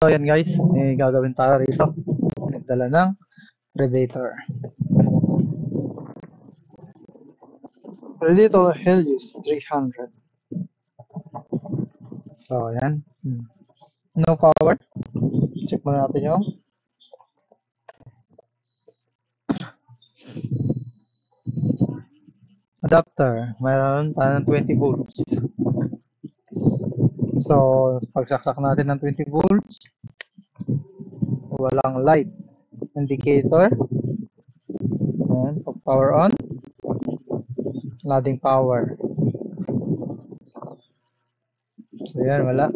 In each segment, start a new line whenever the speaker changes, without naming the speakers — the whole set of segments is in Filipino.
So, ayan guys, may gagawin tayo rito. Nagdala ng Predator. Predator Helios 300. So, ayan. No power. Check muna natin yung adapter. Mayroon tayo ng 20 volts. So, pagsaksak natin ng 20 volts, walang light indicator. Ayan, power on. Loading power. So, yan, wala.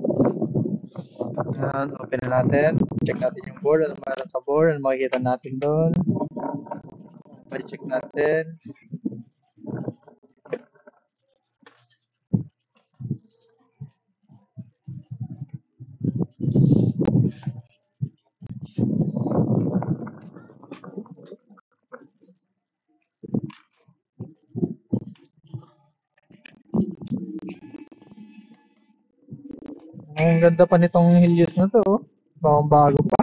Ayan, open na natin. Check natin yung board. Ano mayroon sa board? Ano makikita natin doon? Check natin. Ang ganda pa nitong Helios na to. Bagong bago pa.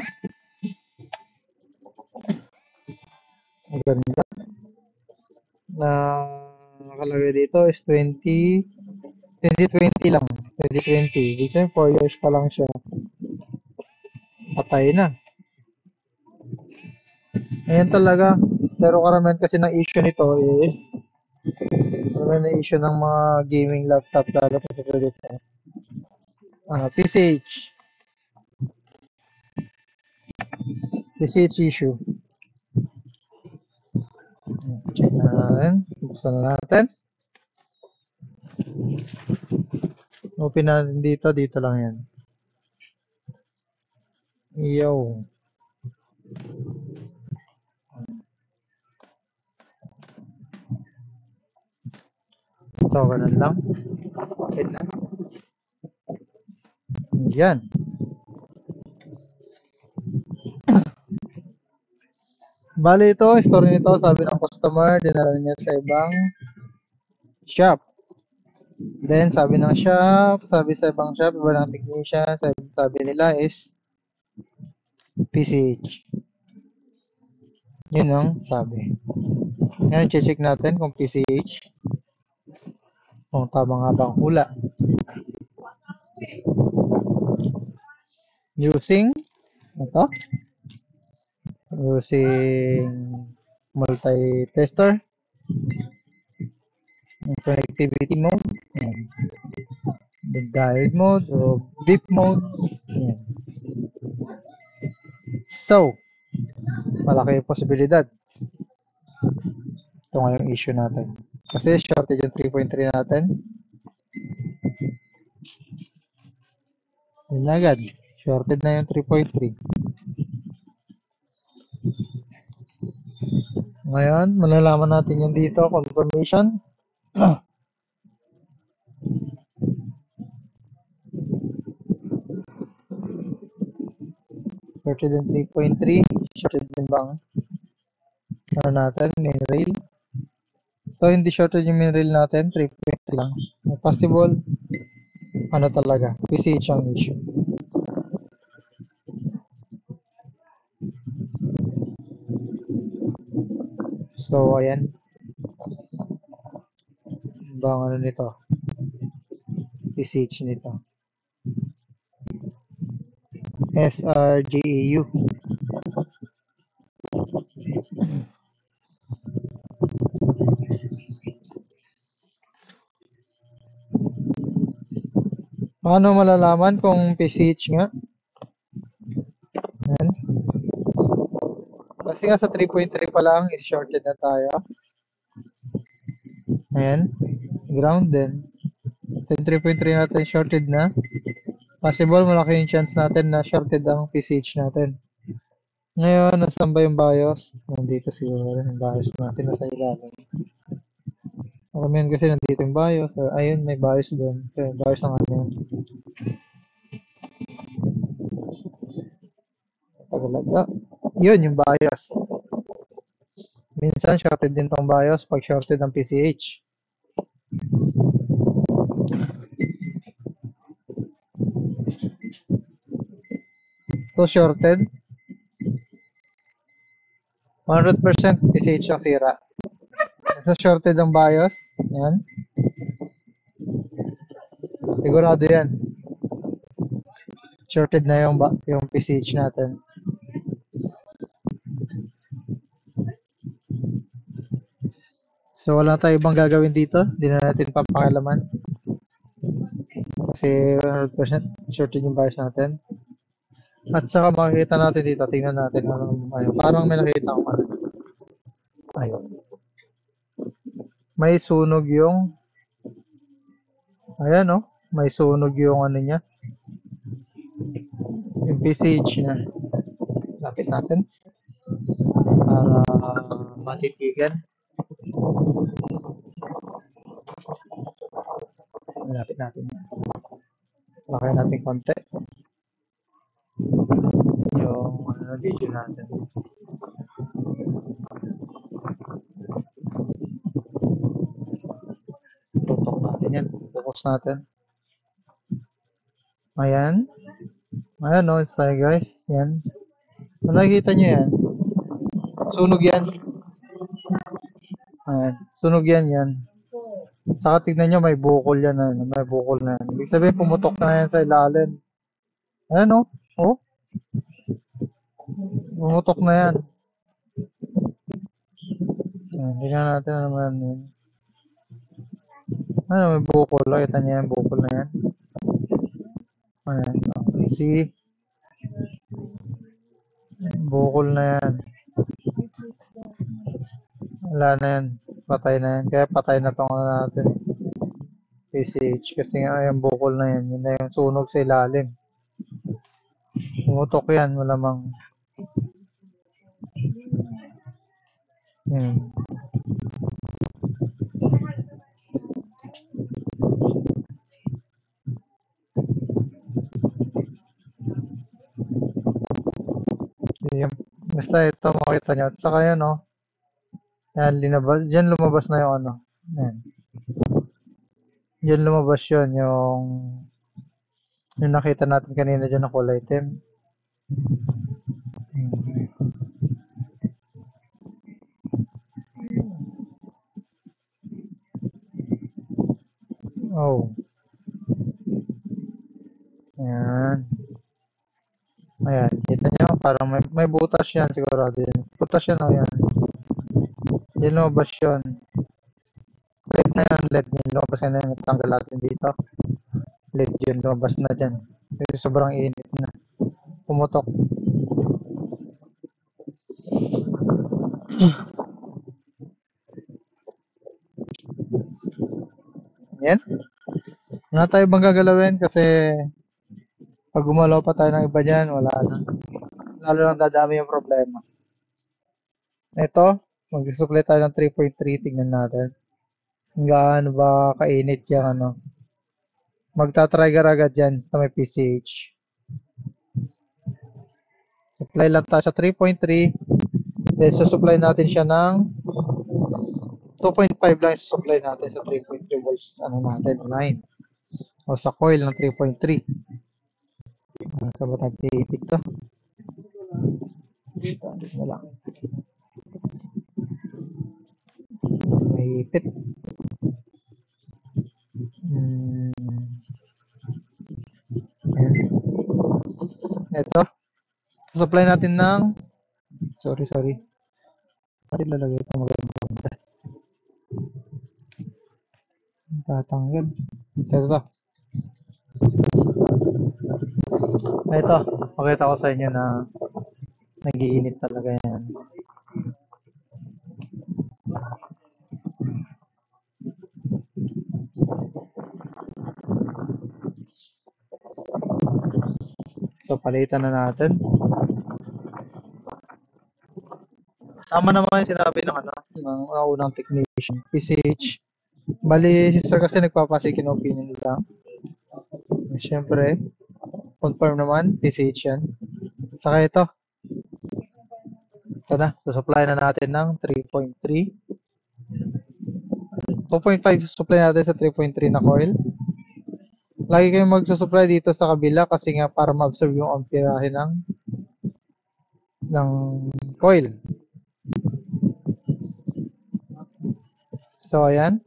Ang ganda. Na nakalagay dito is 2020 lang. 2020. Dito 4 years pa lang siya. Patay na. Ayan talaga. Pero karamihan kasi ng issue nito is karamihan ng issue ng mga gaming laptop lalo pa sa dito. PCH. PCH issue. Check natin. Buksan na natin. Open natin dito. Dito lang yan. Yo. So, ganun lang. Wait na. Yan. Bali ito, story nito, sabi ng customer, dinala niya sa ibang shop. Then, sabi ng shop, sabi sa ibang shop, iba ng technician, sabi nila is PCH. Yun ang sabi. Ngayon, check natin kung PCH. Kung tama nga ba ang hula. Using, ito? Using multi-tester. Connectivity mode. Yan. The diode mode o beep mode. Yan. So, malaki yung posibilidad. Ito nga yung issue natin. Kasi shorted yung 3.3 natin. Yun agad. Shorted na yung 3.3. Ngayon, malalaman natin yung dito. Confirmation. Shorted yung 3.3. Shorted din bang ano natin, main rail. So, hindi shorted yung main rail natin. 3.3 lang. Possible, ano talaga, PCH ang issue. So, ayan. Bang ano nito? PCH nito. SRGAU. Paano malalaman kung PCH nga? Ayan. Kasi nga sa 3.3 pa lang is shorted na tayo. Ayan. Ground din. 3.3 natin shorted na. Possible malaki yung chance natin na shorted ang PCH natin. Ngayon, nasan ba yung BIOS? Nandito siguro yung BIOS natin nasa ilalim. Karamihan kasi nandito yung BIOS. Or, ayun, may BIOS doon. Okay, BIOS ng ano yun. Tagalaga. Yun, yung BIOS. Minsan, shorted din tong BIOS pag shorted ang PCH. So, shorted. 100% PCH ang tira. Nasa shorted ang BIOS. Yan. Sigurado yan. Shorted na yung PCH natin. So, wala tayo ibang gagawin dito. Hindi na natin papakialaman. Kasi 100% shorted yung BIOS natin. At saka makikita natin dito. Tingnan natin. Ayun, parang may nakita ko. Ayun. May sunog yung ayan oh. May sunog yung ano niya. Yung PCH niya. Lapit natin. Para matitigan. Lapit natin. Lakay natin konti. Yung video natin. Tutok natin yan. Focus natin. Ayan. Ayan o. It's like guys. Yan. Kung nakikita nyo yan. Sunog yan. Ayan. Sunog yan. Saka tignan nyo may bukol yan. May bukol na yan. Ibig sabihin pumutok na yan sa ilalim. Ayan o. Oh. Pumutok na yan. Tingnan natin naman yun. Ano, may bukol. Kita niya yung bukol na yan. Ayan. See? Bukol na yan. Wala na yan. Patay na yan. Kaya patay na itong natin. PCH. Kasi nga yung bukol na yan. Yun na yung sunog sa ilalim. Pumutok yan. Malamang. Basta ito makita nyo. At saka yan o. Yan, diyan lumabas na yung ano. Yan. Diyan lumabas yun. Yung nakita natin kanina dyan na kulay itim. Oh. Ayan. Ayan, kita nyo, parang may butas yan sigurado yun. Butas yan o yan. Yan lumabas yun. LED na yan, LED yun. Lumabas na yan, tanggal natin dito. LED yun, lumabas na dyan. Kasi sobrang init na. Pumutok. Yan. Wala tayo bang gagalawin kasi pag gumalaw pa tayo ng iba dyan, wala na. Lalo lang dadami yung problema. Ito, mag-supply tayo ng 3.3. Tingnan natin. Gaano ba kainit yung ano. Magta-trigger agad yan sa may PCH. Supply lang tayo sa 3.3. Then, supply natin siya ng 2.5 lang supply natin sa 3.3 volts. Ano natin? Line. O sa coil ng 3.3. Sa ba tag-tipid to? Dito na lang. May ipit. Ito. Supply natin ng sorry. Pati lalagay ito maganda. Tatanggal. Ito. Ito. Pakita ko sa inyo na nag-iinit talaga yan. So, palitan na natin. Tama naman yung sinabi ng unang technician. PCH. Bali, si sir kasi nagpapasikin opinion lang. Siyempre, confirm naman, PCH yan. Saka ito. Ito na, supply na natin ng 3.3. 2.5 supply natin sa 3.3 na coil. Lagi kayong magsusupply dito sa kabila kasi nga para ma-absorb yung amperahe ng ng coil. So, ayan.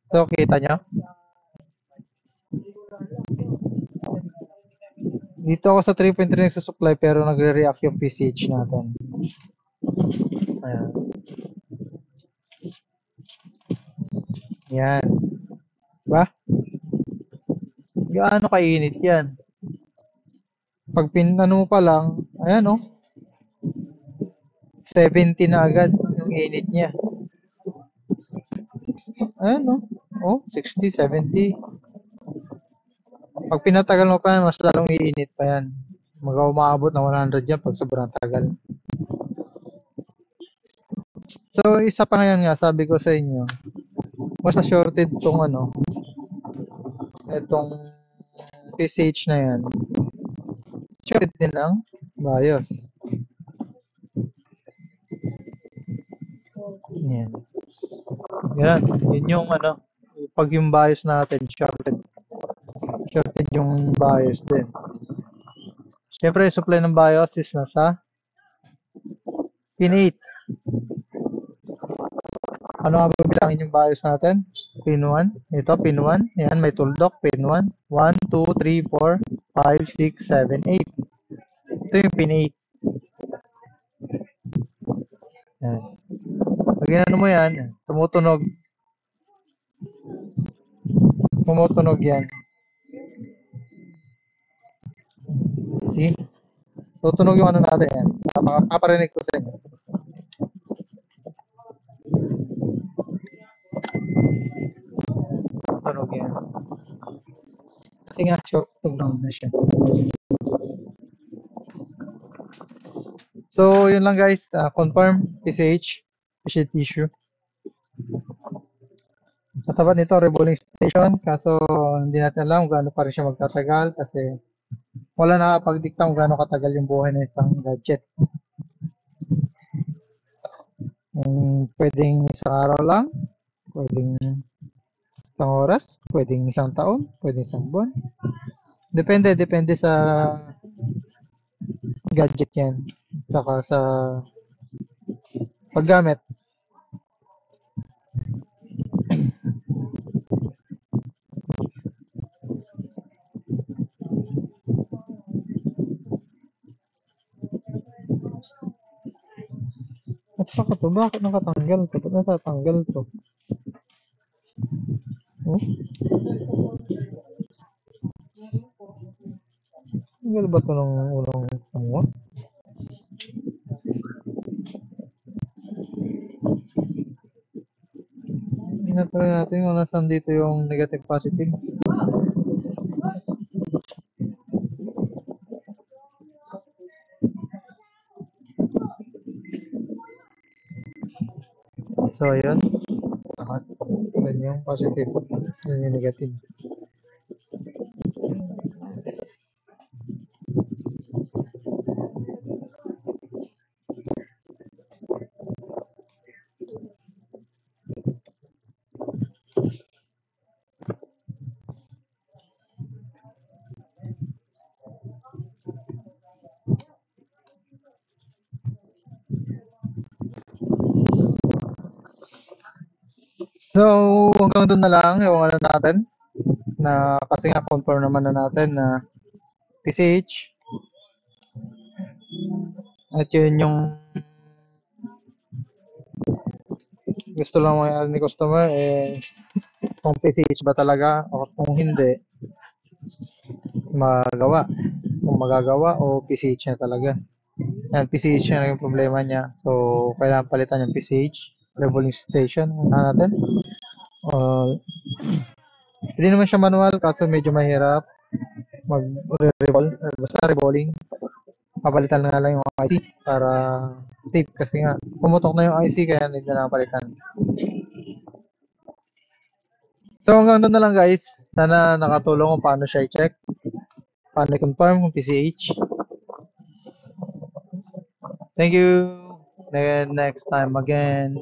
So, kita nyo? Dito ako sa 3.3 nagsusupply pero nagre-react yung PCH natin. Ayan. Yan. Diba? Gaano kainit yan? Pag pinano mo pa lang, ayan oh. 70 na agad yung init niya. Ayan oh. Oh, 60, 70. Pag pinatagal mo pa yan, mas lalong iinit pa yan. Umaabot ng 100 yan pag sobrang tagal. So, isa pa ngayon nga, sabi ko sa inyo, mas na-shorted tong itong PCH na yan. Shorted din ang BIOS. Yan. Yan. Yun yung pag yung BIOS natin, shorted. Shorted yung BIOS din. Siyempre, yung supply ng BIOS is nasa pin 8. Ano nga bibilangin yung BIOS natin? Pin 1. Ito, pin 1. Yan, may tuldok. Pin 1. 1, 2, 3, 4, 5, 6, 7, 8. Ito yung pin 8. Yan. Pag ginano mo yan, tumutunog. Tumutunog yan. See? Tutunog yung natin yan. Paparinig ko sa inyo. Tutunog yan. Kasi nga, short tunog na siya. So, yun lang guys. Confirm, PCH, PCH issue. Katapat nito, rebolling station. Kaso, hindi natin alam kung gaano pa rin siya magtatagal kasi wala nakapagdikta kung gaano katagal yung buhay ng isang gadget. Pwedeng isang araw lang, pwedeng isang oras, pwedeng isang taon, pwedeng isang buwan. Depende sa gadget yan. Saka sa paggamit. At saka to, bakit nakatanggal to? Ba't natatanggal to? Oh? Tanggal ba to ng unang mo? Tingnan pa rin natin kung nasan dito yung negative positive. So, ayun. Yan yung positive. Yan yung negative. So, hanggang doon na lang yung natin na kasi nga confirm naman na natin na PCH at yun yung gusto lang mangyari ni customer kung PCH ba talaga o kung hindi magawa kung magagawa o PCH na talaga. Yan, PCH na yung problema niya. So, kailangan palitan yung PCH revolving station natin. Hindi naman siya manual kaso medyo mahirap mag-revolve. Basta revolving. Papalitan na lang yung IC para safe kasi nga pumutok na yung IC kaya hindi na napalitan. So hanggang doon na lang guys. Sana nakatulong kung paano siya i-check. Paano i-confirm kung PCH. Thank you. Next time again.